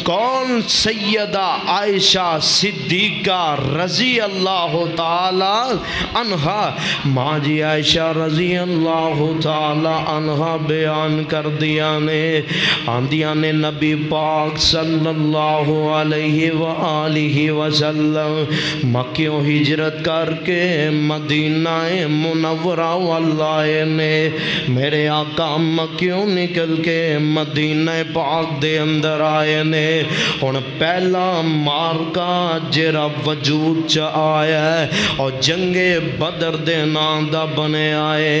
کون؟ سیدہ عائشہ صدیقہ رضی اللہ تعالی عنہا۔ ماں جی عائشہ رضی اللہ تعالی عنہا بیان کر دیا نے، آندیاں نے نبی پاک صلی اللہ علیہ وآلہ وسلم مکیوں ہجرت کر کے مدینہ منورہ واللہ نے، میرے آقا مکیوں نکل کے مدینہ پاک دے اندر آئے نے۔ ہن پہلا مارکا جرا وجود چ آیا ہے اور جنگ بدر دے نام دا بنے آئے،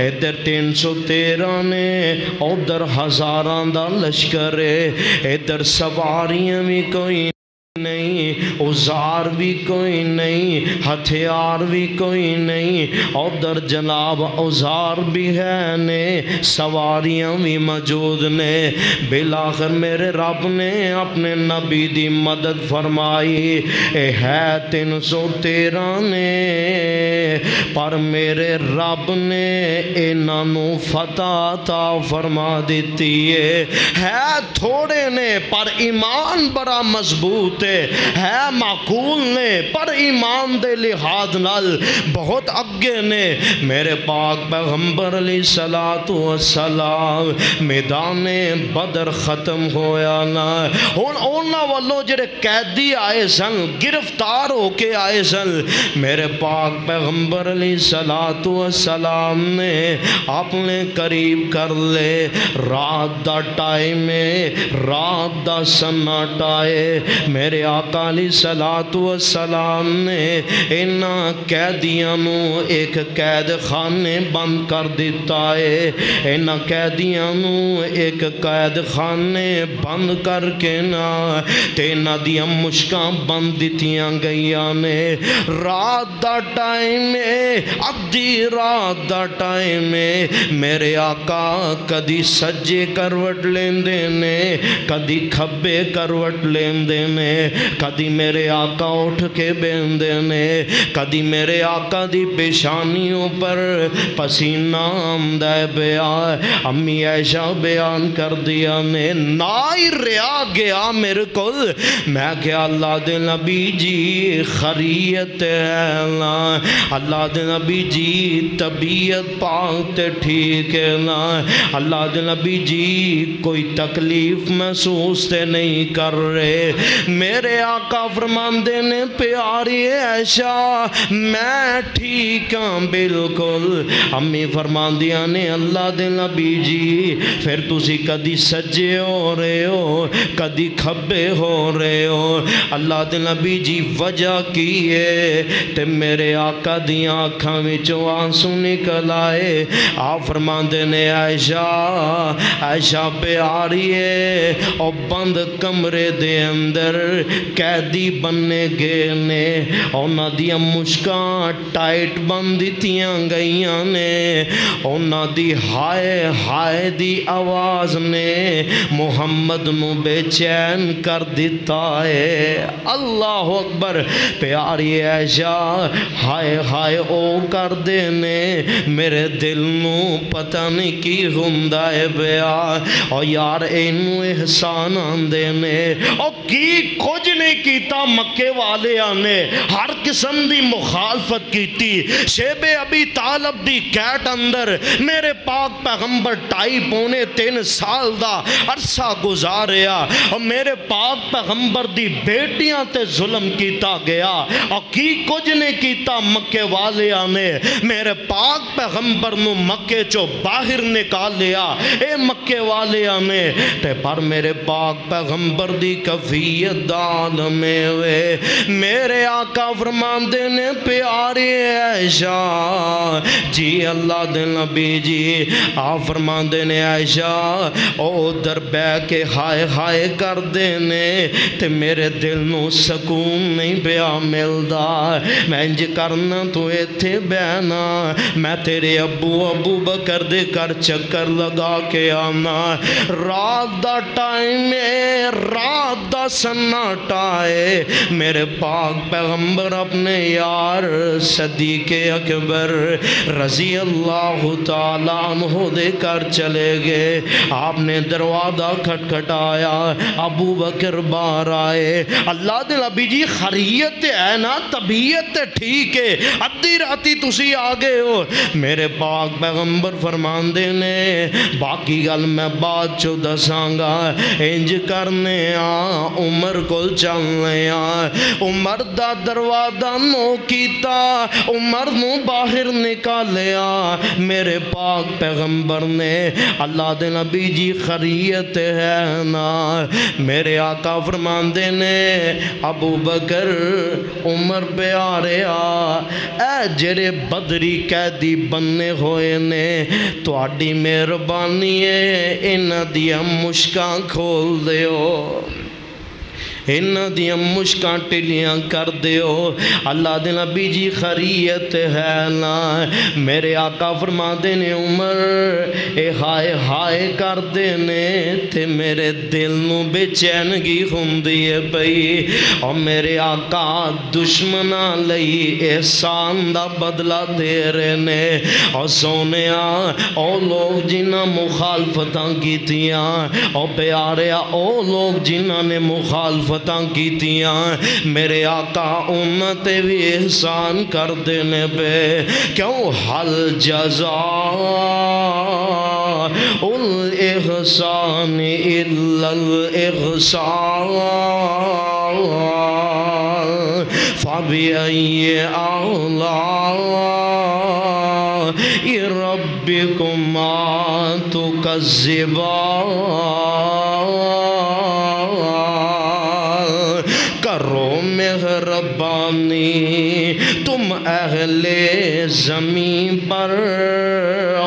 ادھر 313 نے، ادھر ہزاراں دا لشکر ہے، ادھر سواریاں بھی کوئی نہیں، اوزار بھی کوئی نہیں، ہتھیار بھی کوئی نہیں، ادھر جناب اوزار بھی ہے نے، سواریاں بھی موجود نے۔ بالآخر میرے رب نے اپنے نبی دی مدد فرمائی، اے ہے 313 نے، پر میرے رب نے انہوں فتح عطا فرما دیتی ہے تھوڑے نے پر ایمان بڑا مضبوط ہے معقول نے، پر ایمان دے لحاظ نال بہت اگے نے۔ میرے پاک پیغمبر علیہ السلام میدان بدر ختم ہویا نا، ہن انہاں والوں جڑے قیدی آئے سن، گرفتار ہو کے آئے سن، میرے پاک پیغمبر علیہ السلام نے اپنے قریب کر لے، رات دا ٹائم ہے، رات دا سناٹا ہے، میرے آقا علیہ السلام نے انہاں قیدیاں نو ایک قید خانے بند کر دیتا ہے، انہاں قیدیاں نو ایک قید خانے بند کر کے نا تے انہاں دیاں مشکاں بند دیتیاں گئیاں نے۔ رات دا ٹائم ہے، ادھی رات دا ٹائم ہے، میرے آقا کدی سجے کروٹ لیندے نے، کدی کھبے کروٹ لیندے نے، کدی میرے آقا اٹھ کے بیندے نے، کدی میرے آقا دی پیشانیوں پر پسینہ آمدہ بیا، امی عائشہ بیان کر دیا نے، نائی ریا گیا میرے کل، میں کیا اللہ دے نبی جی خریت ہے نا، اللہ دے نبی جی طبیعت پاک تے ٹھیک ہے نا، اللہ دے نبی جی کوئی تکلیف محسوس تے نہیں کر رہے۔ میرے آقا فرماندے نے پیاری عائشہ میں ٹھیک ہاں بالکل، امی فرماندیاں نے اللہ دے نبی جی پھر تسی کدی سجے ہو رہے ہو کدی کھبے ہو رہے ہو، اللہ دے نبی جی وجہ کی ہے؟ تے میرے آقا دیاں آنکھاں وچوں آنسو نکل آئے، آپ فرماندے نے عائشہ پیاری ہے، اور بند کمرے دے اندر قیدی بننے گئے نے، اونا دیا مشکاں ٹائٹ بند دیتیاں گئیاں نے، اونا دی ہائے ہائے دی آواز نے محمد نو بے چین کر دیتا ہے۔ اللہ اکبر، پیاری عائشہ ہائے ہائے او کر دینے، میرے دل نو پتہ نہیں کی ہندہ ہے بیا، اور یار اینو احسان آندے نے، اور کی کچھ نہیں کیتا مکے والے آنے، ہر قسم دی مخالفت کیتی، شیب ابی طالب دی کیٹ اندر میرے پاک پیغمبر 2.5-3 سال دا عرصہ گزاریا، اور میرے پاک پیغمبر دی بیٹیاں تے ظلم کیتا گیا، اور کی کچھ نہیں کیتا مکے والے آنے، میرے پاک پیغمبر نو مکے چو باہر نکال لیا، اے مکے والے آنے، تے پر میرے پاک پیغمبر دی کفیت عالم ہوئے، میرے آقا فرماندے نے پیاری عائشہ جی اللہ دے نبی جی، آپ فرماندے نے عائشہ او در بے کے ہائے ہائے کر دینے، تے میرے دل نو سکون نہیں بیا ملدا، میں انج کرنا تو ایتھے بینا، میں تیرے ابو بکر دے کر چکر لگا کے آنا، رات دا ٹائم ہے، رات دا دا سناٹا ہے۔ میرے پاک پیغمبر اپنے یار صدیق اکبر رضی اللہ تعالیٰ عنہ دے کر چلے گئے۔ آپ نے دروازہ کھٹکھٹایا، ابو بکر باہر آئے۔ اللہ دے نبی جی خیریت ہے نا، طبیعت ٹھیک ہے، ادھی راتی تسی آگے ہو؟ میرے پاک پیغمبر فرماندے نے باقی گل میں بعد چو دساں گا، انج کرنے عمر کو چلنے عمر دا دروازہ نو کیتا، عمر نو باہر نکالیا۔ میرے پاک پیغمبر نے اللہ دے نبی جی خیریت ہے نا؟ میرے آقا فرماندے نے ابو بکر عمر پہ آ رہا، اے جڑے بدری قیدی بننے ہوئے نے، تہاڈی مہربانی ہے انہاں دیاں مشکاں کھول دیو، انہاں دیاں مشکاں ٹلیاں کر دیو۔ اللہ دے نبی جی خیریت ہے نا؟ میرے آقا فرما دینے عمر اے ہائے ہائے کر دینے تے میرے دل نو بے چینگی ہوندی ہے پئی، اور میرے آقا دشمنہ لئی احسان دا بدلہ دے رہے نے۔ اور سونیا او لوگ جنہ مخالفتاں کیتیاں، اور پیاریا او لوگ جنہ نے مخالفتاں کیتیاں، میرے آقا امتے بھی احسان کر دینے پہ کیوں؟ حل جزاء الاحسان الا الاحسان فبأي آلاء ربكما تكذبان۔ کرو مہربانی تم اہل زمین پر،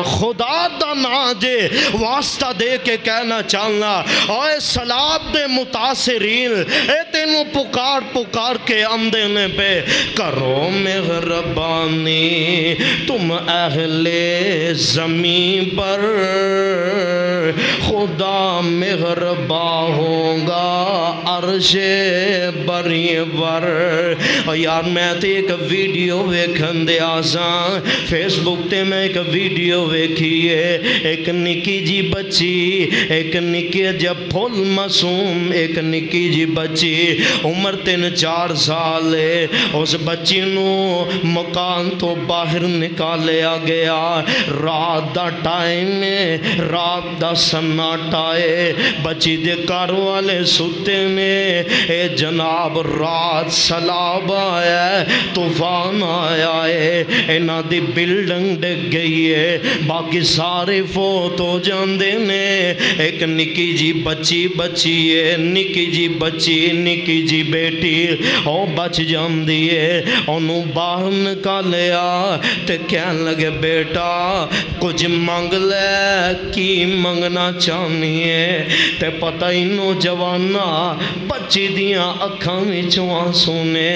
خدا دا ناجے واسطہ دے کے کہنا چاہنا، اے سلاب دے متاثرین اے تینوں پکار پکار کے آمدنے پہ، کرو مہربانی تم اہل زمین پر، خدا مہربان ہوگا عرش بری بر۔ اور یار میں تے ایک ویڈیو ویکھن دے آساں فیس بک تے میں ایک ویڈیو ویکھی ہے، ایک نکی جی بچی، ایک نکی جب پھول معصوم ایک نکی جی بچی عمر 3-4 سال ہے، اس بچی نو مکان تو باہر نکالیا گیا، رات دا ٹائم ہے، رات دا سناٹا ہے، بچی دے کار والے ستے نے، اے جناب رات سلاب آیا ہے، طوفان آیا ہے، اینا دی بلڈنگ ڈگ گئی ہے، باقی سارے فوت ہو جاندے نے، ایک نکی جی بچی بچی ہے، نکی جی بچی نکی جی بیٹی او بچ جاندی ہے، انہوں باہر نکالیا تے کہن لگے بیٹا کچھ مانگ لے، کی منگنا چاہنی ہے؟ تے پتہ انہوں جوانا بچی دیاں اکھاں وچوں آنسو نے،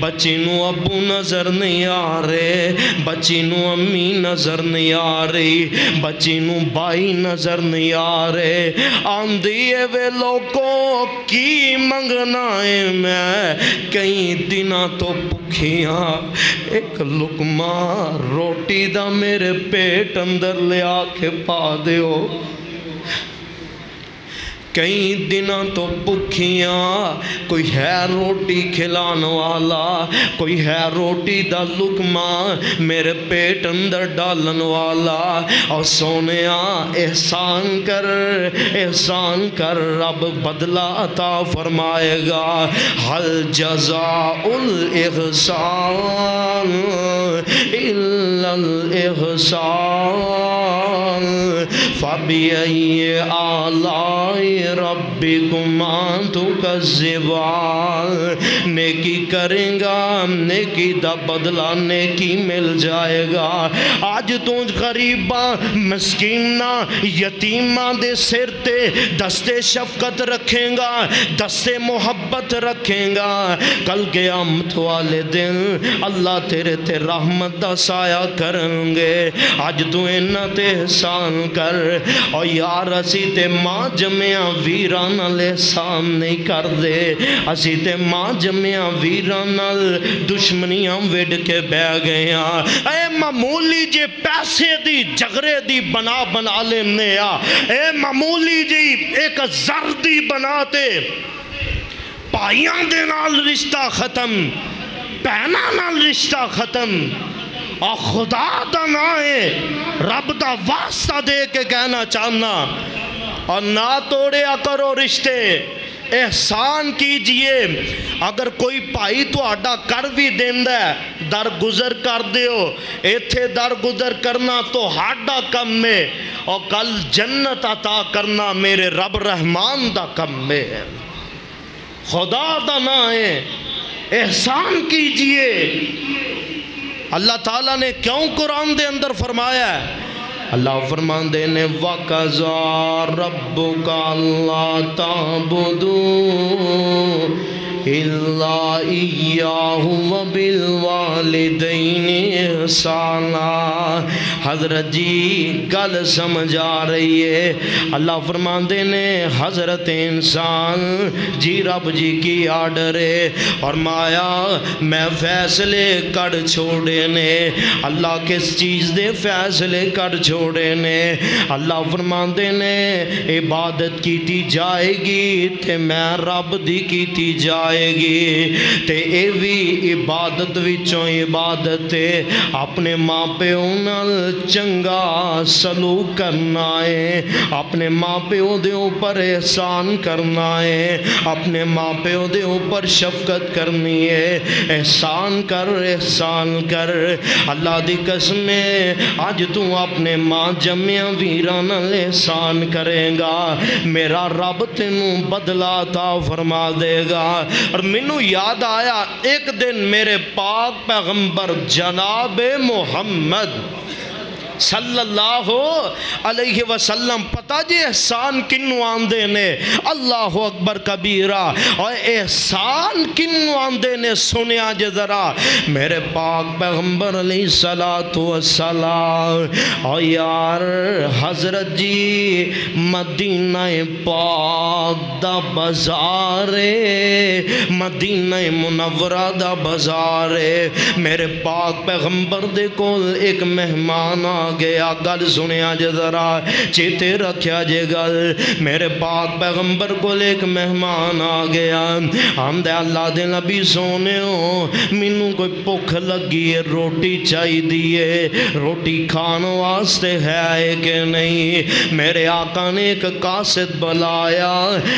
بچی نو ابو نظر نہیں آ رہے، بچی نو امی نظر نہیں آ رہی، بچی نو بائی نظر نہیں آ رہے، آندھی ہے وے لوگوں کی منگنا ہے میں، کئی دنہ تو بکھیاں، ایک لقمہ روٹی دا میرے پیٹ اندر لے آ کے پا دیو، کئی دنوں تو بکھیاں، کوئی ہے روٹی کھلان والا، کوئی ہے روٹی دا لقمہ میرے پیٹ اندر ڈالن والا، اور سونیا احسان کر رب بدلہ عطا فرمائے گا، حل جزاء الاحسان الا الاحسان فبأي آلاء ربكما تكذبان۔ نیکی کریں گا نیکی دا بدلہ نیکی مل جائے گا۔ آج تو غریباں مسکیناں یتیماں دے سر تے دستے شفقت رکھیں گا، دستے محبت رکھیں گا، کل قیامت والے دن اللہ تیرے تے رحمت دا سایہ کریں گے۔ آج تو انہ تے احسان کر، اور یار اسی تے ماں جمعیاں ویران نال احسان نہیں کر دے اسی تے ماں جمعیاں ویران نال دشمنیاں وڈ کے بہ گئے اے معمولی جے پیسے دی جگرے دی بنا لینے اے معمولی جی ایک زردی بناتے پائیاں دے نال رشتہ ختم پہنا نال رشتہ ختم اور خدا دا نائے رب دا واسطہ دے کے کہنا چاہنا اور نہ توڑیا کرو رشتے احسان کیجئے اگر کوئی پائی تو آڈا کر بھی دیندہ ہے در گزر کر دیو ایتھے در گزر کرنا تو ہاڈا کم میں اور کل جنت عطا کرنا میرے رب رحمان دا کم میں ہے خدا دا نائے احسان کیجئے اللہ تعالیٰ نے کیوں قرآن دے اندر فرمایا ہے اللہ فرمان دے نے وَقَضَى رَبُّكَ أَلَّا تَعْبُدُوا إِلَّا إِيَّاهُ وَبِالْوَالِدَيْنِ إِحْسَانًا حضرت جی گل سمجھ آ رہی ہے اللہ فرمان دے نے حضرت انسان جی رب جی کی آرڈر ہے اور مایا میں فیصلے کر چھوڑے نے اللہ کس چیز دے فیصلے کر چھوڑے نے اللہ فرمان دے نے عبادت کیتی جائے گی تے میں رب دی کیتی جائے گی تے اے بھی عبادت وچوں عبادت ہے اپنے ماں پیو نال چنگا سلوک کرنا ہے اپنے ماں پیو دے اوپر احسان کرنا ہے اپنے ماں پیو دے اوپر شفقت کرنی ہے احسان کر اللہ دی قسم ہے آج تو اپنے ماں جمعیاں ویران احسان کرے گا میرا رب تینوں بدلہ عطا فرما دے گا اور منو یاد آیا ایک دن میرے پاک پیغمبر جناب محمد صلی اللہ علیہ وسلم پتہ جی احسان کنو آندے نے اللہ اکبر کبیرہ اور احسان کنو آندے نے سنیا جے ذرا میرے پاک پیغمبر علیہ السلام اور یار حضرت جی مدینہ پاک دا بازار مدینہ منورہ دا بازار میرے پاک پیغمبر دے کول ایک مہمان گیا گل سنیا جے ذرا چیتے رکھیا جے گل میرے پاک پیغمبر کو ایک مہمان آ گیا ہم دے اللہ دے نبی سونے ہو منو کوئی پکھ لگی ہے روٹی چاہی دیئے روٹی کھان واسطے ہے کہ نہیں میرے آقا نے ایک قاصد بلایا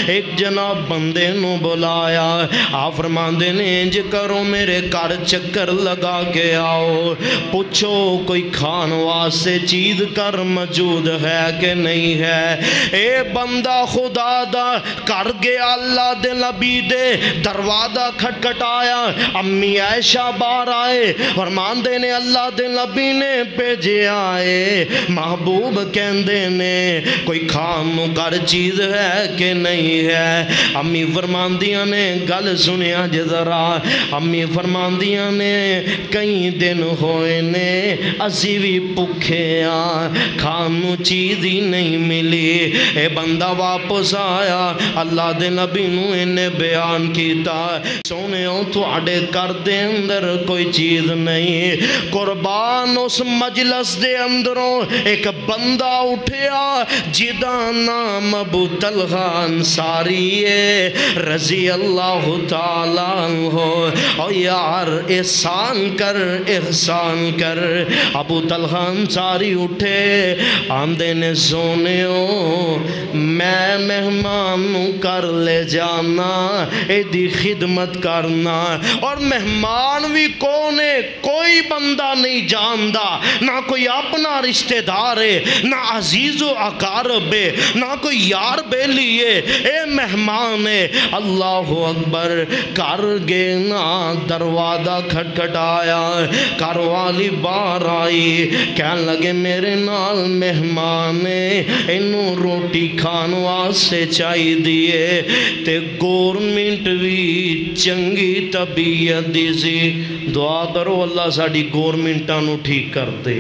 ایک جناب بندے نو بلایا آپ فرماندے نے انج کرو میرے گھر چکر لگا کے آؤ پوچھو کوئی کھان واسطے سے چیز کر موجود ہے کہ نہیں ہے اے بندہ خدا دا کر گیا اللہ دے نبی دے دروازہ کھٹکھٹایا امی عائشہ باہر آئے فرمان دے نے اللہ دے نبی نے بھیجے آئے محبوب کہندے نے کوئی کھانو کر چیز ہے کہ نہیں ہے امی فرماندیاں نے گل سنیا جے ذرا امی فرماندیاں نے کئی دن ہوئے نے اسی بھی کھانو چیز ہی نہیں ملی اے بندہ واپس آیا اللہ دے نبی نو انہیں بیان کیتا سونے ہوں تو آڑے کر دے اندر کوئی چیز نہیں قربان اس مجلس دے اندروں ایک بندہ اٹھیا جدا نام ابو طلحہ انصاری رضی اللہ تعالیٰ عنہ اور یار احسان کر ابو طلحہ انصاری اٹھے آمدے نے سونے ہو میں مہمان کر لے جانا ایدی خدمت کرنا اور مہمان بھی کونے کوئی بندہ نہیں جاندہ نہ کوئی اپنا رشتہ دار ہے نہ عزیز و اقارب ہے نہ کوئی یار بیلی ہے اے مہمان ہے اللہ اکبر کر گے نا دروازہ کھٹکھٹایا کر والی بار آئی کہن لگے میرے نال مہمانے انہوں روٹی کھان واسطے چاہی دیئے تے گورنمنٹ بھی چنگی طبیعت دی سی دعا کرو اللہ ساڑی گورنمنٹانو ٹھیک کر دے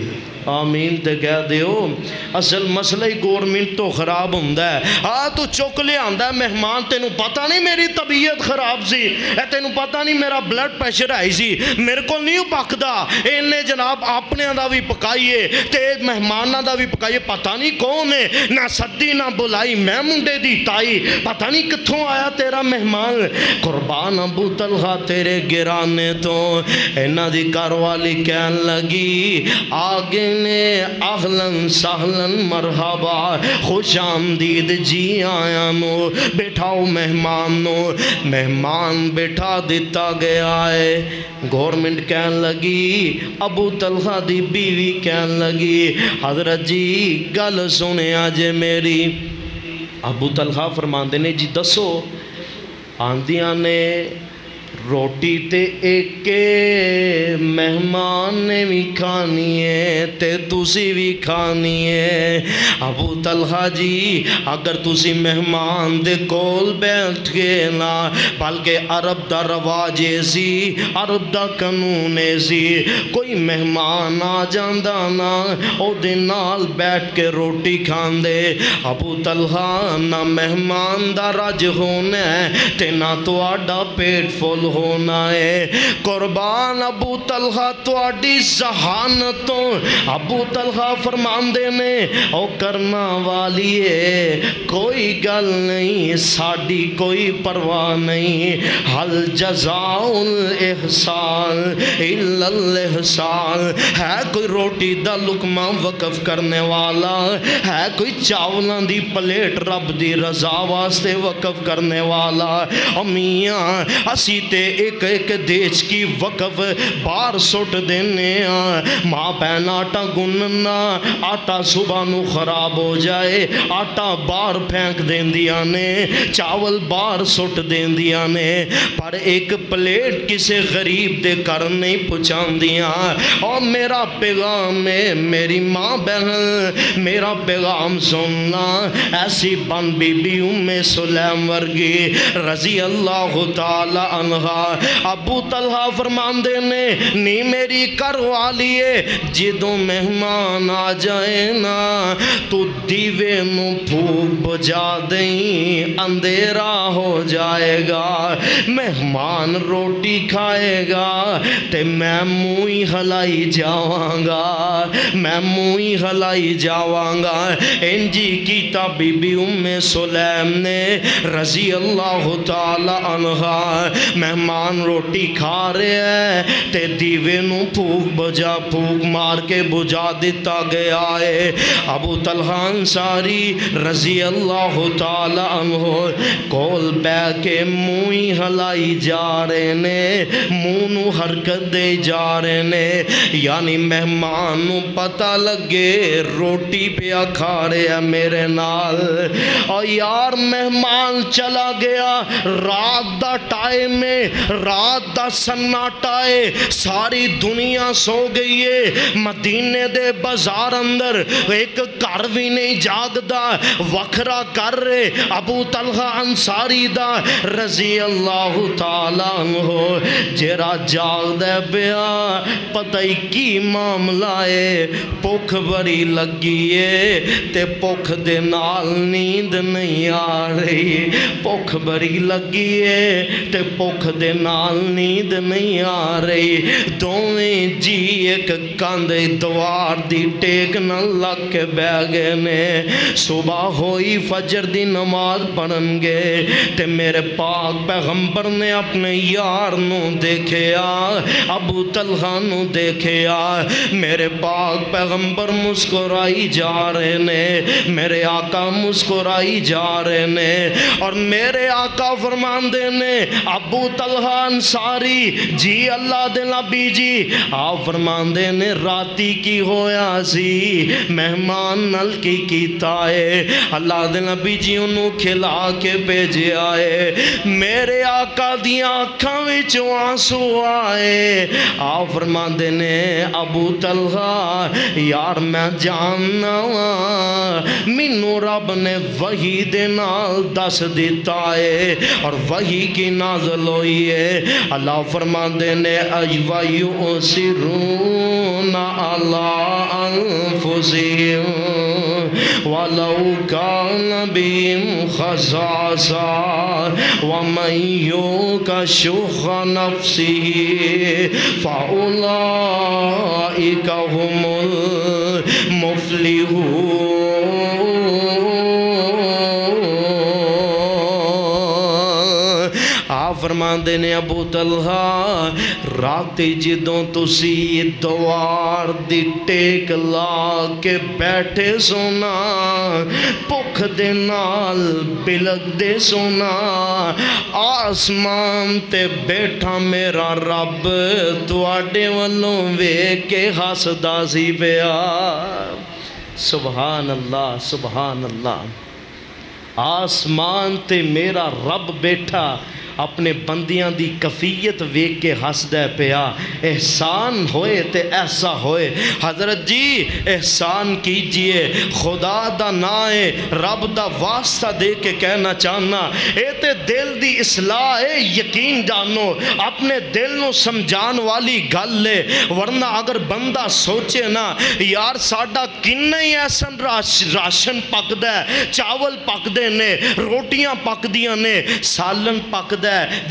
آمین تے کہہ دیو اصل مسئلہ ہی گورنمنٹ تو خراب ہوندا ہے تو چک لے آندا ہے مہمان تینوں پتہ نہیں میری طبیعت خراب سی تینوں پتہ نہیں میرا بلڈ پریشر آئی سی میرے کو نہیں پکدا انہیں جناب اپنے دا بھی پکائیے تے مہماناں دا بھی پکائیے پتہ نہیں کون ہے نہ سدی نہ بلائی میں منڈے دی تائی پتہ نہیں کتھوں آیا تیرا مہمان قربان ابو طلحہ تیرے گرانے تو انہاں دی گھر والی کہن لگی آگے نے اہلن سہلن مرحبا خوش آمدید جی آیا نو بیٹھاؤ مہمان نو مہمان بیٹھا دیتا گیا ہے گورنمنٹ کہن لگی ابو طلحہ دی بیوی کہن لگی حضرت جی گل سنے آجے میری ابو طلحہ فرماندے نے جی دسو آندیاں نے روٹی تے ایک مہمان نے بھی کھانی ہے تے تسی بھی کھانی ہے ابو طلحہ جی اگر تسی مہمان دے کول بیٹھ گئے نا بلکہ عرب دا رواج سی عرب دا قانون سی کوئی مہمان آ جاندا نا او دے نال بیٹھ کے روٹی کھان دے ابو طلحہ نہ مہمان دا رج ہونا ہے تے نہ تو آڈا پیٹ فل ہونا ہے قربان ابو طلحہ تو آڈی ذہانتوں ابو طلحہ فرماندے نے او کرنا والی ہے کوئی گل نہیں ساڑی کوئی پرواہ نہیں حل جزاء الاحسان الا الاحسان ہے کوئی روٹی دا لقمہ وقف کرنے والا ہے کوئی چاولان دی پلیٹ رب دی رضا واسطے وقف کرنے والا امیاں اسی تے ایک ایک دیش کی وقف بار سٹ دینے ماں پہن آٹا گننا آٹا صبح نو خراب ہو جائے آٹا بار پھینک دین دیا نے چاول بار سٹ دین دیا نے پر ایک پلیٹ کسے غریب دے کر نہیں پچھان دیا اور میرا پیغام ہے میری ماں بہن میرا پیغام سننا ایسی بن بی بی ام سلیم ورگی رضی اللہ تعالی عنہ ابو طلحہ فرماندے نے نی میری کر والی ہے جدوں مہمان آ جائے نا تو دیوے نو پھوک بجا دیں اندھیرا ہو جائے گا مہمان روٹی کھائے گا تے میں موئی ہلائی جاواں گا میں موئی ہلائی جاواں گا انجی کیتا بی بی ام سلیم نے رضی اللہ تعالی عنہ مہمان روٹی کھا رہے ہیں تے دیوے نو پھوک بجا پھوک مار کے بجا دیتا گیا ہے ابو طلحہ انصاری رضی اللہ تعالی عنہ کول بے کے موئی ہلائی جا رہے نے مونو حرکت دے جا رہے نے یعنی مہمان نو پتہ لگے روٹی پیا کھا رہے ہیں میرے نال اور یار مہمان چلا گیا رات دا ٹائم میں رات دا سناٹائے ساری دنیا سو گئی ہے مدینے دے بازار اندر ایک گھر بھی نہیں جاگدا وکھرا کر رہے ابو طلحہ انصاری دا رضی اللہ تعالی عنہ جیرا جاگ دے بیا پتہ ہی کی معاملہ ہے پوکھ بری لگی ہے تے پوکھ دے نال نیند نہیں آ رہی پوکھ بری لگی ہے تے پوکھ دے نال نیند نہیں آ رہی دوویں جی ایک کاندے دوار دی ٹیک نہ لگ کے بے گئے نے صبح ہوئی فجر دی نماز پڑھن گے تے میرے پاک پیغمبر نے اپنے یار نو دیکھیا ابو طلحہ نو دیکھیا میرے پاک پیغمبر مسکرائی جا رہے نے میرے آقا مسکرائی جا رہے نے اور میرے آقا فرماندے نے ابو طلحہ انصاری جی اللہ دے نبی جی آپ فرماندے نے راتی کی ہویا سی مہمان نل کی کیتا ہے اللہ دے نبی جی انہوں کھلا کے بھیجے آئے میرے آقا دیاں آنکھاں وچ آنسو آئے آپ فرماندے نے ابو طلحہ یار میں جاننا مینوں رب نے وحی دے نال دس دیتا ہے اور وحی کی نازل ہوئی ہوئی ہے۔ اللہ فرماندے نے وَيُؤْثِرُونَ عَلَىٰ أَنفُسِهِمْ وَلَوْ كَانَ بِهِمْ خَصَاصَةٌ وَمَن يُوقَ شُحَّ نَفْسِهِ فَأُولَٰئِكَ هُمُ الْمُفْلِحُونَ۔ آپ فرماندے نے ابو طلحہ رات جدوں تسی دوار دی ٹیک لا کے بیٹھے سونا، بھوک دے نال بلک دے سونا، آسمان تے بیٹھا میرا رب تواڈے والوں ویکھ کے ہسدا سی پیا۔ سبحان اللہ سبحان اللہ۔ آسمان تے میرا رب بیٹھا اپنے بندیاں دی کفیت ویکھ کے ہسدا پیا۔ احسان ہوئے تے ایسا ہوئے۔ حضرت جی احسان کیجئے، خدا دا نائے رب دا واسطہ دے کے کہنا چاہنا اے تے دل دی اصلاح ہے، یقین جانو اپنے دل نو سمجھان والی گل لے، ورنہ اگر بندہ سوچے نا یار ساڈا کنے ہی ایسا راشن پکدا ہے، چاول پکدے نے، روٹیاں پکدیاں نے، سالن پکدا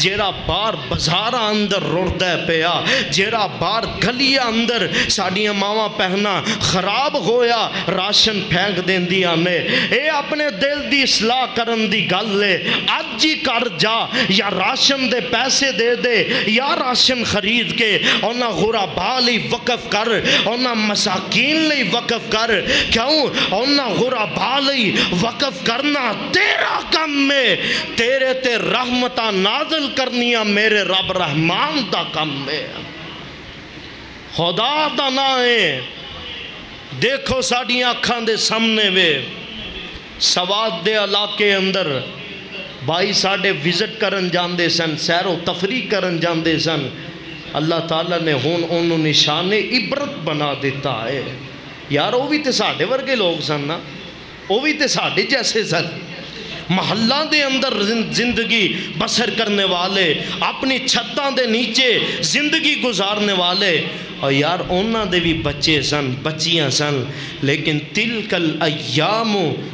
جیرا بار بازار اندر رڑدا ہے پیا، جیرا بار گلیاں اندر ساڈیاں ماواں پہنا خراب ہویا راشن پھینک دیندیاں نے۔ اے اپنے دل دی اصلاح کرن دی گل ہے، اج ہی کر جا، یا راشن دے پیسے دے دے یا راشن خرید کے انہاں غرباء لئی وقف کر، انہاں مساکین لئی وقف کر۔ کیوں؟ انہاں غرباء لئی وقف کرنا تیرا کم ہے، تیرے تے رحمتاں نازل کرنیاں میرے رب رحمان دا کم ہے۔ خدا دا نا ہے۔ دیکھو ساڑیاں اکھاں دے سامنے وے سواد دے علاقے اندر بھائی ساڑے وزٹ کرن جاندے سن، سیر و تفریح کرن جاندے سن، اللہ تعالیٰ نے ہون انہوں نشانے عبرت بنا دیتا ہے۔ یار وہ بھی تے ساڑے ورگے لوگ سن نا، وہ بھی تے ساڑے جیسے سن، محلہ دے اندر زندگی بسر کرنے والے، اپنی چھتاں دے نیچے زندگی گزارنے والے، اور یار اونا دے بھی بچے سن، بچیاں سن، لیکن تلک الایام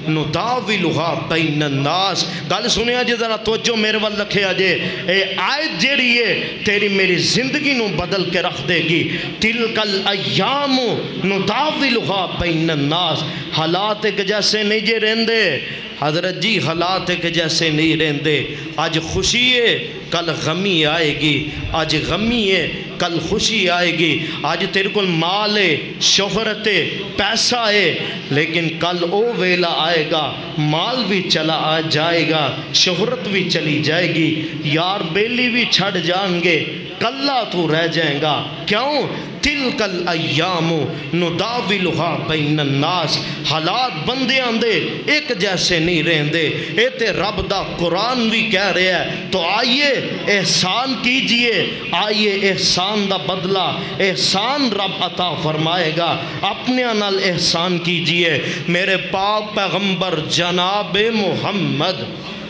نداولھا بین الناس۔ گل سنیا جے ذرا توجہ میرے وال رکھیا جے، اے آیت جیڑی ہے تیری میری زندگی نو بدل کے رکھ دے گی۔ تلک الایام نداولھا بین الناس۔ حالات ایک جیسے نہیں جے رہندے حضرت جی، حالات ایک جیسے نہیں رہندے۔ آج خوشی ہے کل غمی آئے گی، آج غمی ہے کل خوشی آئے گی۔ آج تیرے کو مال ہے، شہرت ہے، پیسہ ہے، لیکن کل او ویلا آئے گا مال بھی چلا آ جائے گا، شہرت بھی چلی جائے گی، یار بیلی بھی چھڑ جائیں گے، کلہ تو رہ جائیں گا۔ کیوں؟ تلک الایام نداولھا بین الناس۔ حالات بندے آندے ایک جیسے نہیں رہندے، اے تے رب دا قرآن بھی کہہ رہے ہیں۔ تو آئیے احسان کیجئے، آئیے احسان دا بدلہ احسان رب عطا فرمائے گا۔ اپنے نال احسان کیجئے۔ میرے پاک پیغمبر جناب محمد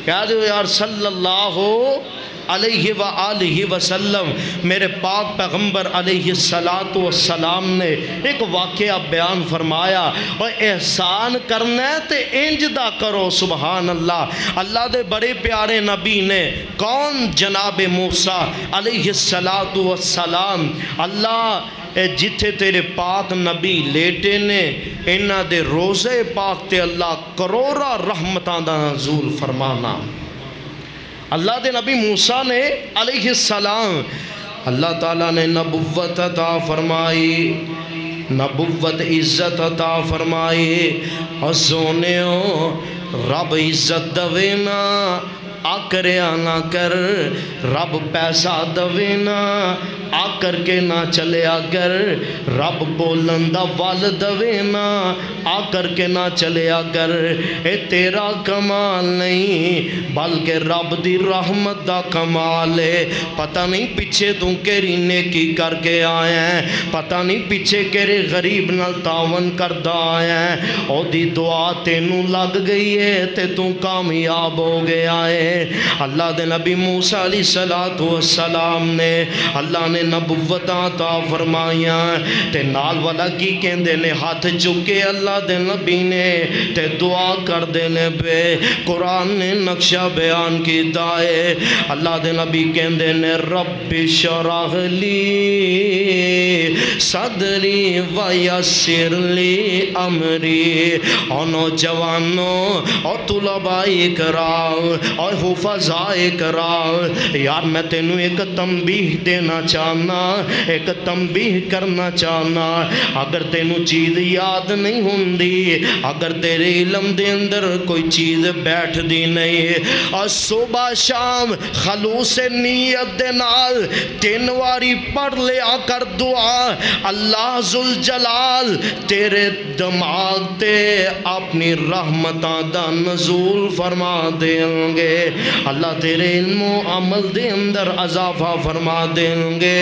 کہہ دو یار صلی اللہ علیہ وآلہ وسلم، میرے پاک پیغمبر علیہ السلام نے ایک واقعہ بیان فرمایا، اور احسان کرنا ہے تے انج دا کرو۔ سبحان اللہ۔ اللہ دے بڑے پیارے نبی نے کون؟ جناب موسیٰ علیہ السلام۔ اللہ جتھے تیرے پاک نبی لیٹے نے انہاں دے روزے پاک تے اللہ کروڑا رحمتاں دا نزول فرمانا۔ اللہ دے نبی موسیٰ نے علیہ السلام، اللہ تعالیٰ نے نبوت عطا فرمائی، نبوت عزت عطا فرمائی، اور سونےو رب عزت دوینا آکریا نہ کر، رب پیسہ دوینا آکر کے نہ چلیا کر، رب بولندہ وال دوینا آکر کے نہ چلیا کر، اے تیرا کمال نہیں بلکہ رب دی رحمت دا کمال ہے۔ پتہ نہیں پیچھے تم کیری نیکی کر کے آئے ہیں، پتہ نہیں پیچھے کیرے غریب نال تعاون کردہ آئے ہیں، او دی دعا تینوں لگ گئی ہے تے تم کامیاب ہو گیا ہے۔ اللہ دے نبی موسیٰ علیہ السلام نے اللہ نے نبوت عطا فرمائیاں تے نال والا کی کہندے نے ہاتھ چکے اللہ دے نبی نے تے دعا کر دینے پہ قرآن نے نقشہ بیان کی دائے اللہ دے نبی کہندے نے رب شرح لی صدری ویسر لی امری اور نوجوانوں اور طلباء کرام اور حفظاء کرام یار میں تینوں ایک تنبیہ دینا چاہنا ایک تنبیہ کرنا چاہنا اگر تینوں چیز یاد نہیں ہوندی اگر تیرے علم دے اندر کوئی چیز بیٹھ دی نہیں اور صبح شام خلوص نیت دے نال 3 واری پڑھ لیا کر دعا اللہ ذوالجلال تیرے دماغ تے اپنی رحمتاں دا نزول فرما دیں گے اللہ تیرے علم و عمل دے اندر اضافہ فرما دیں گے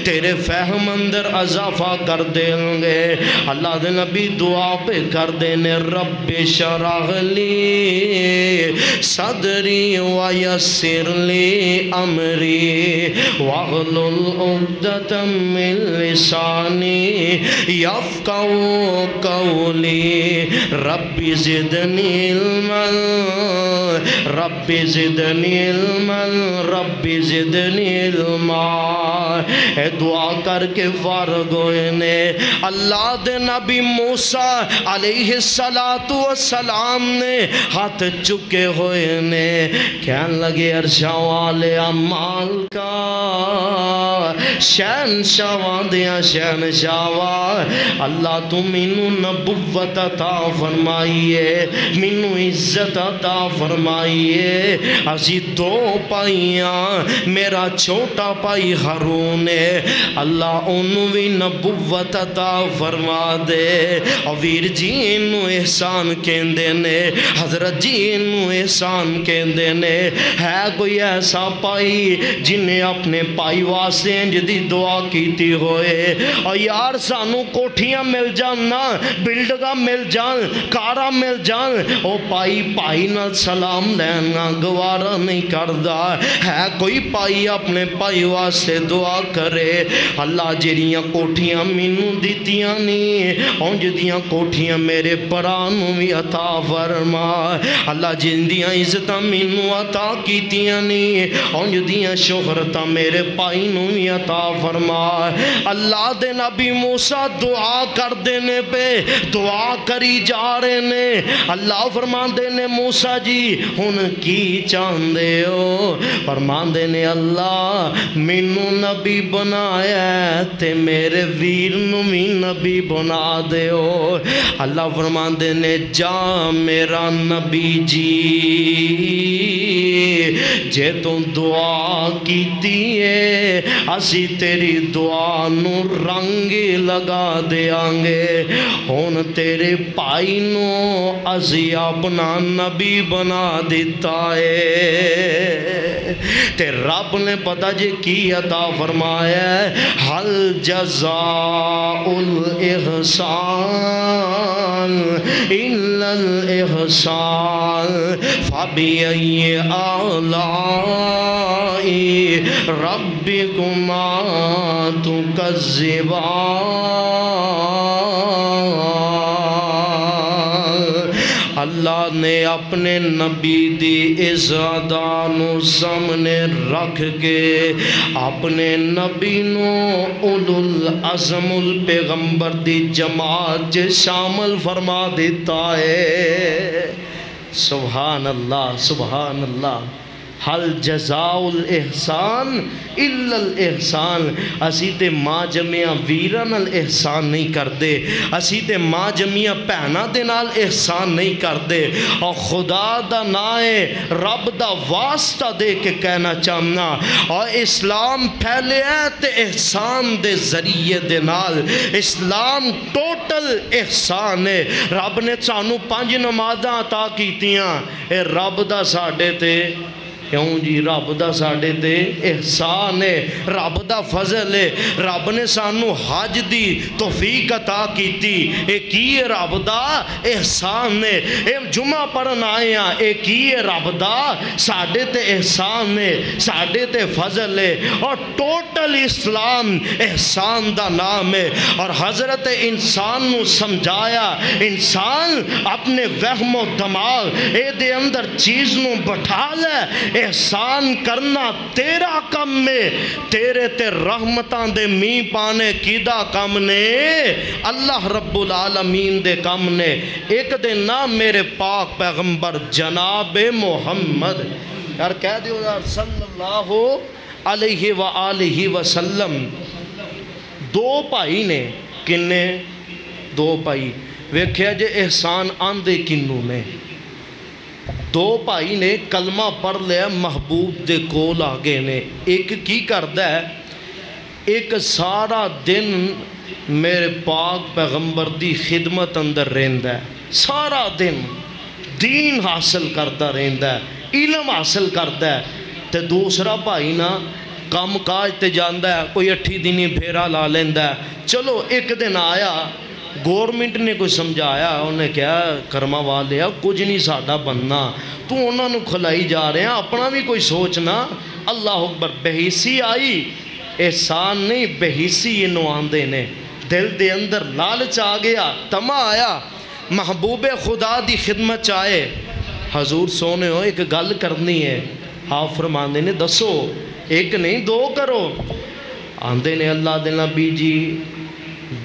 تیرے فہم اندر اضافہ کر دیں گے اللہ دے نبی دعا پہ کر دینے رب شرح لی صدری ویسر لی امری واغلل عقدۃ من لسانی یفقہوا قولی رب زدنی علما رب زدنی علما رب زدنی علما اے دعا کر کے فارغ ہوئے نے اللہ دے نبی موسیٰ علیہ السلام نے ہاتھ چکے ہوئے نے کہنے لگے عرشاں والے اعمال کا شہنشاہ دیا شہنشاہ اللہ تو مینوں نبوت عطا فرمائیے مینوں عزت عطا فرمائیے اسی 2 پائیاں میرا چھوٹا پائی ہارون ہے اللہ انہوں بھی نبوت عطا فرما دے اور ویر جی انہوں احسان کہندے نے حضرت جی انہوں احسان کہندے نے ہے کوئی ایسا پائی جنہیں اپنے پائی واسطے جدی دعا کیتی ہوئے اور یار سانو کوٹھیاں مل جان نا بلڈگا مل جان کارا مل جان او پائی نہ سلام لینا گوارا نہیں کردہ ہے کوئی پائی اپنے پائی واسطے دعا کرے اللہ جیریاں کوٹھیاں مینوں دیتیاں نہیں اونج دیاں کوٹھیاں میرے پرانوں بھی عطا فرما اللہ جن دیاں عزتاں مینوں عطا کیتیاں نہیں اونج دیاں شہرتاں میرے پائینوں بھی عطا فرما اللہ دے نبی موسیٰ دعا کر دینے پہ دعا کری جا رہے نے اللہ فرمان دینے موسیٰ جی ہن کی چاندے ہو فرمان دینے اللہ مینوں نبی بنایا تے میرے ویر نو بھی نبی بنا دے ہو اللہ فرمان دینے جا میرا نبی جی جے تو دعا کیتی ہے اسی تیری دعا نو رنگ لگا دیاں گے ہون تیرے پائی نو اسی اپنا نبی بنا دیتا ہے تے رب نے پتہ جے کی عطا فرمایا ہے حل جزاء الاحسان الا الاحسان فبأي آلاء ربكما تكذبان اللہ نے اپنے نبی دی ازادانو سامنے رکھ کے اپنے نبی نو اولو العزم الپیغمبر دی جماعت شامل فرما دیتا ہے سبحان اللہ سبحان اللہ حل جزاء الاحسان الا الاحسان اسی تے ماں جمعیاں ویران الاحسان نہیں کر دے اسی تے ماں جمعیاں پہنا دے نال احسان نہیں کر دے اور خدا دا نائے رب دا واسطہ دے کے کہنا چاہنا اور اسلام پھیلے ہے تے احسان دے ذریعے دے نال اسلام ٹوٹل احسان ہے رب نے سانو 5 نمازاں عطا کیتیاں اے رب دا ساڑے تے کیوں جی رب دا ساڈے تے احسان ہے، رب دا فضل ہے، رب نے سانو حج دی توفیق عطا کیتی، اے کی ہے رب دا احسان ہے، اے جمعہ پڑھن آئے ہیں، اے کی ہے رب دا ساڈے تے احسان ہے، ساڈے تے فضل ہے، اور ٹوٹل اسلام احسان دا نام ہے۔ اور حضرت انسان نو سمجھایا، انسان اپنے وہم و دماغ اے دے اندر چیز نو بٹھا لے، احسان کرنا تیرا کم میں، تیرے تے رحمتاں دے می پانے کیدا کم نے، اللہ رب العالمین دے کم نے۔ ایک دن نا میرے پاک پیغمبر جناب محمد یار کہہ دیو یار صلی اللہ علیہ وآلہ وسلم، دو بھائی نے، کنے دو بھائی، ویکھیا جے احسان آندے کنوں نے، دو بھائی نے کلمہ پڑھ لیا، محبوب دے کول آگے نے، ایک کی کردہ ہے، ایک سارا دن میرے پاک پیغمبر دی خدمت اندر رہندہ ہے، سارا دن دین حاصل کرتا رہندہ ہے، علم حاصل کرتا ہے، تے دوسرا بھائی نا کام کاج تے جاندہ ہے، کوئی 8 دنی پھیرا لا لیندہ ہے۔ چلو ایک دن آیا، گورنمنٹ نے کوئی سمجھایا، انہیں کہا کرما والیا کچھ نہیں ساڈا بننا، تو انہوں نے کھلائی جا رہے ہیں، اپنا بھی کوئی سوچنا۔ اللہ اکبر، بحیثی آئی، احسان نہیں بحیثی انہوں آندے نے، دل دے اندر لالچ آ گیا، تما آیا، محبوب خدا دی خدمت چاہے، حضور سونے ہو ایک گل کرنی ہے، آپ فرماندے نے دسو، ایک نہیں دو کرو، آندے نے اللہ دے نبی جی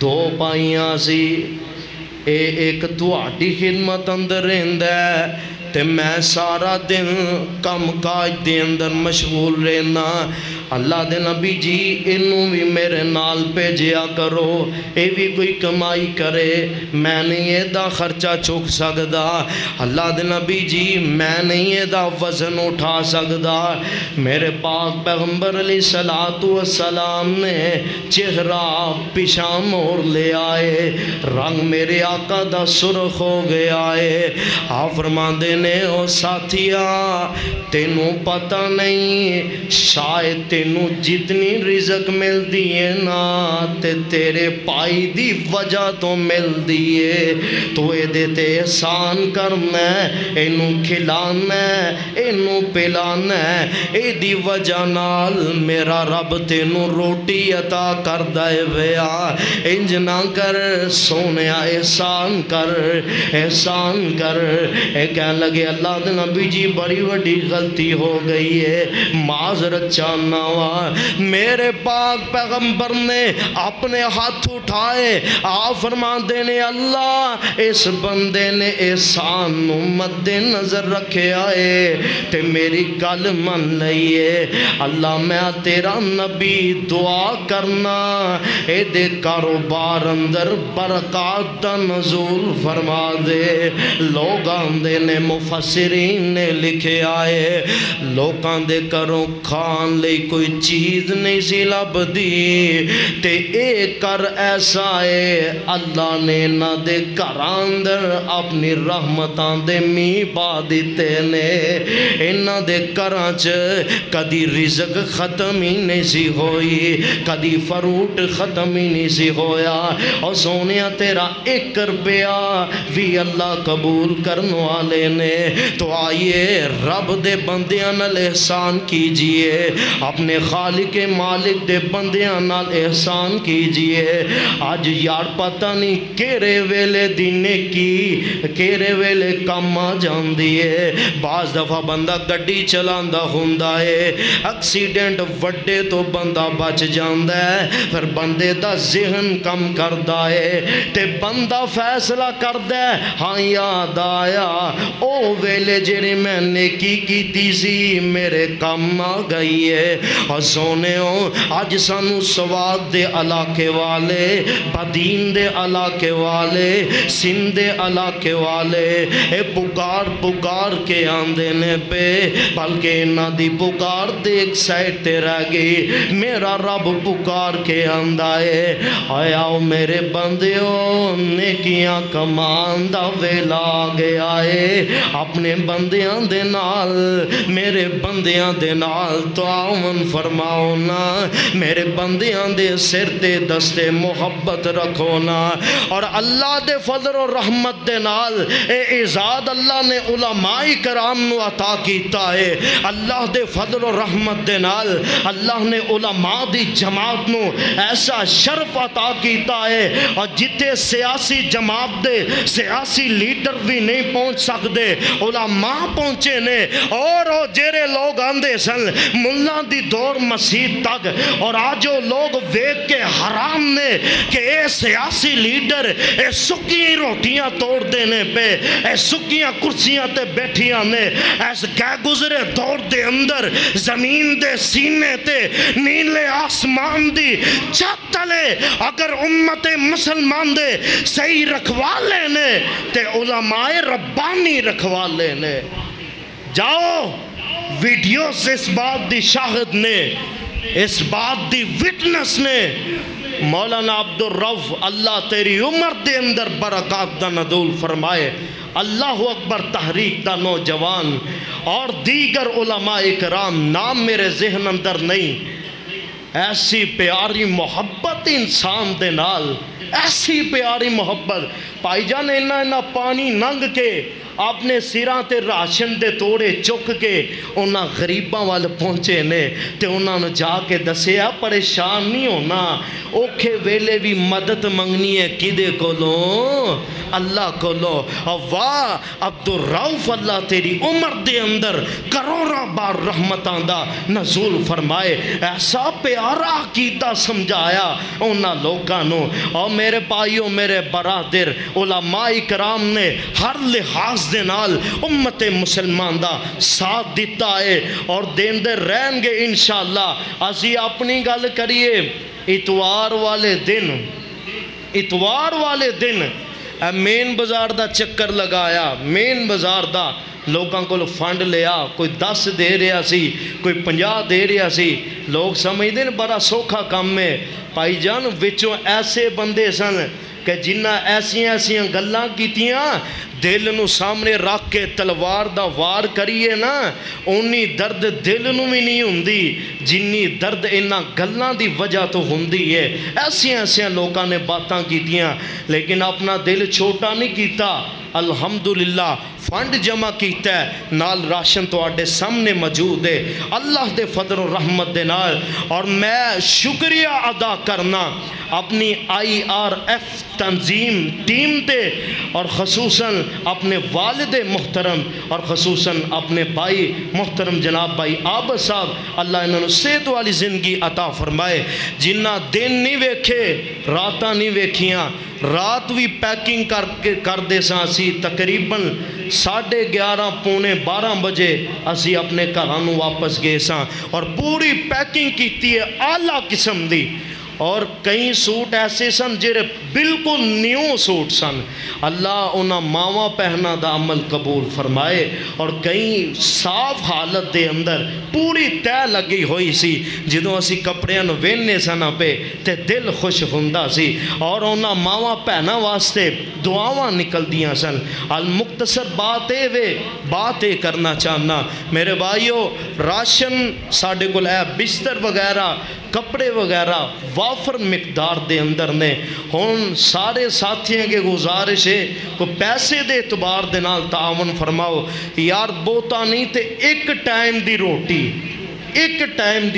دو پائیاں سی، ایک تہاڈی خدمت اندر رہندا ہے تے میں سارا دن کم کاج دے اندر مشغول رہنا، اللہ دے نبی جی انہوں بھی میرے نال بھیجیا کرو، اے بھی کوئی کمائی کرے، میں نہیں یہ دا خرچہ چک سکدا، اللہ دے نبی جی میں نہیں یہ دا وزن اٹھا سکدا۔ میرے پاک پیغمبر علیہ السلام نے چہرہ پیشاں موڑ لے آئے، رنگ میرے آقا دا سرخ ہو گیا ہے، آپ فرماندے نے او ساتھیا تینوں پتہ نہیں شاید تینوں جتنی رزق مل دیئے نا تے تیرے پائی دی وجہ تو مل دیئے، تو اے دیتے احسان کرنا ہے، اینوں کھلانا ہے، اینوں پلانا ہے، اے دی وجہ نال میرا رب تینوں روٹی عطا کر دائے بیا، انج نہ کر سونیا احسان کر، احسان کر۔ اے کہنے لگے اللہ دے نبی جی بڑی وڈی غلطی ہو گئی ہے، معذرت چاہنا ہوا۔ میرے پاک پیغمبر نے اپنے ہاتھ اٹھائے، آپ فرماندے نے اللہ اس بندے نے احسان مد نظر رکھے آئے تے میری گل من لئیے، اللہ میں تیرا نبی دعا کرنا اے دے کاروبار اندر برکات دا نزول فرما دے۔ لوگاں دے نے مفسرین نے لکھے آئے، لوگاں دے کروں کھان لئی کوئی چیز نہیں سی لب دی تے اے کر ایسا ہے اللہ نے نہ دے کراندر اپنی رحمتان دے می پا دیتے نے، انہ دے کرانچ کدی رزق ختم ہی نہیں سی ہوئی، کدی فروٹ ختم ہی نہیں سی ہویا، اور سونیا تیرا 1 روپیہ بھی اللہ قبول کرنے والے نے۔ تو آئیے رب دے بندیاں نال احسان کیجئے، اپنے خالق مالک دے بندیاں نال احسان کیجئے۔ آج یار پتہ نہیں کیرے ویلے دینے کی کیرے ویلے کم آ جان دیئے، بعض دفعہ بندہ گڈی چلاندہ ہوندہ ہے، ایکسیڈنٹ وڈے تو بندہ بچ جاندہ ہے، پھر بندے دا ذہن کم کردہ ہے تے بندہ فیصلہ کردہ ہے، ہاں یاد آیا او ویلے جڑے میں نیکی کیتی سی میرے کم آ گئی ہے۔ اور سونے ہو آج سانو سواد دے علاقے والے، بدین دے علاقے والے، سندھ دے علاقے والے اے پکار کے آندے نے پہ، بلکہ انہ دی پکار دے ایک سائٹ تے رہ گئی، میرا رب پکار کے آندہ ہے، آیاؤ میرے بندیوں نیکیاں کمان دا ویلا گیا ہے، اپنے بندیاں دے نال میرے بندیاں دے نال تعاون فرماؤ نا میرے بندیاں دے سر تے دستے محبت رکھو نا اور اللہ دے فضل و رحمت دے نال اے اعزاز اللہ نے علماء کرام نو عطا کیتا ہے اللہ دے فضل و رحمت دے نال اللہ نے علماء دی جماعت نو ایسا شرف عطا کیتا ہے اور جتے سیاسی جماعت دے سیاسی لیڈر بھی نہیں پہنچ سکتے علماء پہنچے نے اور وہ جیرے لوگ آندے سن ملہ دی دور مسیح تک اور آجو لوگ ویک کے حرام نے کہ اے سیاسی لیڈر اے سکیاں روٹیاں توڑ دینے پہ اے سکیاں کرسیاں تے بیٹھیاں نے ایس گئے گزرے دور دے اندر زمین دے سینے تے نیلے آسمان دی چھت تلے اگر امت مسلمان دے صحیح رکھوالے نے تے علماء ربانی رکھوالے نے جاؤ ویڈیوز اس بات دی شاہد نے اس بات دی وٹنس نے مولانا عبدالرؤف اللہ تیری عمر دے اندر برکات دا نزول فرمائے اللہ اکبر تحریک دا نوجوان اور دیگر علماء اکرام نام میرے ذہن اندر نہیں ایسی پیاری محبت انسان دے نال ایسی پیاری محبت پائی جان اینا پانی ننگ کے اپنے سیران تے راشن دے توڑے چک کے انہاں غریباں وال پہنچے نے تے انہاں نے جا کے دسیا پریشان نہیں ہونا اوکھے ویلے بھی مدد منگنی ہے کدے کو لو اللہ کو لو اور واہ عبدالرؤف اللہ تیری عمر دے اندر کروڑا بار رحمتاں دا نزول فرمائے ایسا پیارا عقیدہ سمجھایا انہاں لوگاں نو اور میرے بھائیوں میرے برادر علماء کرام نے ہر لحاظ دے نال امت مسلمان دا ساتھ دیتا ہے اور دین دے رہن گے انشاءاللہ اسی اپنی گل کریے اتوار والے دن مین بازار دا چکر لگایا مین بازار دا لوگاں کو فنڈ لیا کوئی 10 دے رہا سی کوئی 50 دے رہا سی لوگ سمجھ دیں بڑا سوکھا کام میں پائی جان وچوں ایسے بندے سن کہ جنہ ایسیاں گلاں کیتیاں دل نو سامنے رکھ کے تلوار دا وار کریے نا اونی درد دل نو بھی نہیں ہوندی جنی درد انہاں گلاں دی وجہ تو ہوندی ہے ایسیاں لوگاں نے باتاں کیتیاں لیکن اپنا دل چھوٹا نہیں کیتا الحمدللہ فنڈ جمع کیتا ہے نال راشن تو آڈے سامنے موجود ہے اللہ دے فضل و رحمت دے نال اور میں شکریہ ادا کرنا اپنی IRF تنظیم ٹیم دے اور خصوصاً اپنے والد محترم اور خصوصاً اپنے بھائی محترم جناب بھائی عابد صاحب اللہ انہوں نے صحت والی زندگی عطا فرمائے جنہ دن نہیں ویکھے راتاں نہیں ویکھیاں رات بھی پیکنگ کر دے ساں اسی تقریباً 11:30 پونے 12 بجے اسی اپنے گھرانوں واپس گئے ساں اور پوری پیکنگ کیتی ہے اعلیٰ قسم دی اور کئی سوٹ ایسے سن جڑے بالکل نیو سوٹ سن اللہ انہاں ماواں پہنا دا عمل قبول فرمائے اور کئی صاف حالت دے اندر پوری تہ لگی ہوئی سی جدوں اسی کپڑیاں نو وینے سنا پہ تے دل خوش ہوندا سی اور انہاں ماواں پہنا واسطے دعاواں نکل دیاں سن المختصر بات کرنا چاہنا میرے بھائیو راشن ساڑھے کو لیا بستر وغیرہ کپڑے وغیرہ وافر مقدار دے اندر نے ہون سارے ساتھیاں کے گزارش ہے کو پیسے دے اعتبار دے نال تعاون فرماؤ یار بوتا نہیں تے ایک ٹائم دی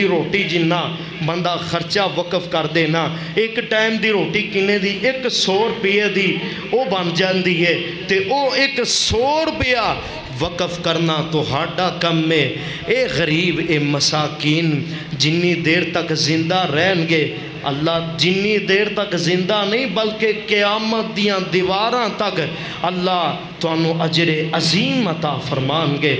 روٹی جنہ بندہ خرچہ وقف کر دینا ایک ٹائم دی روٹی کنے دی 100 روپے دی او بن جاندی ہے تے او 100 روپیہ وقف کرنا تو ہاڈا کم میں اے غریب اے مساکین جنی دیر تک زندہ رہن گے اللہ جنی دیر تک زندہ نہیں بلکہ قیامت دیاں دیواراں تک اللہ تو انہوں اجر عظیم عطا فرمان گے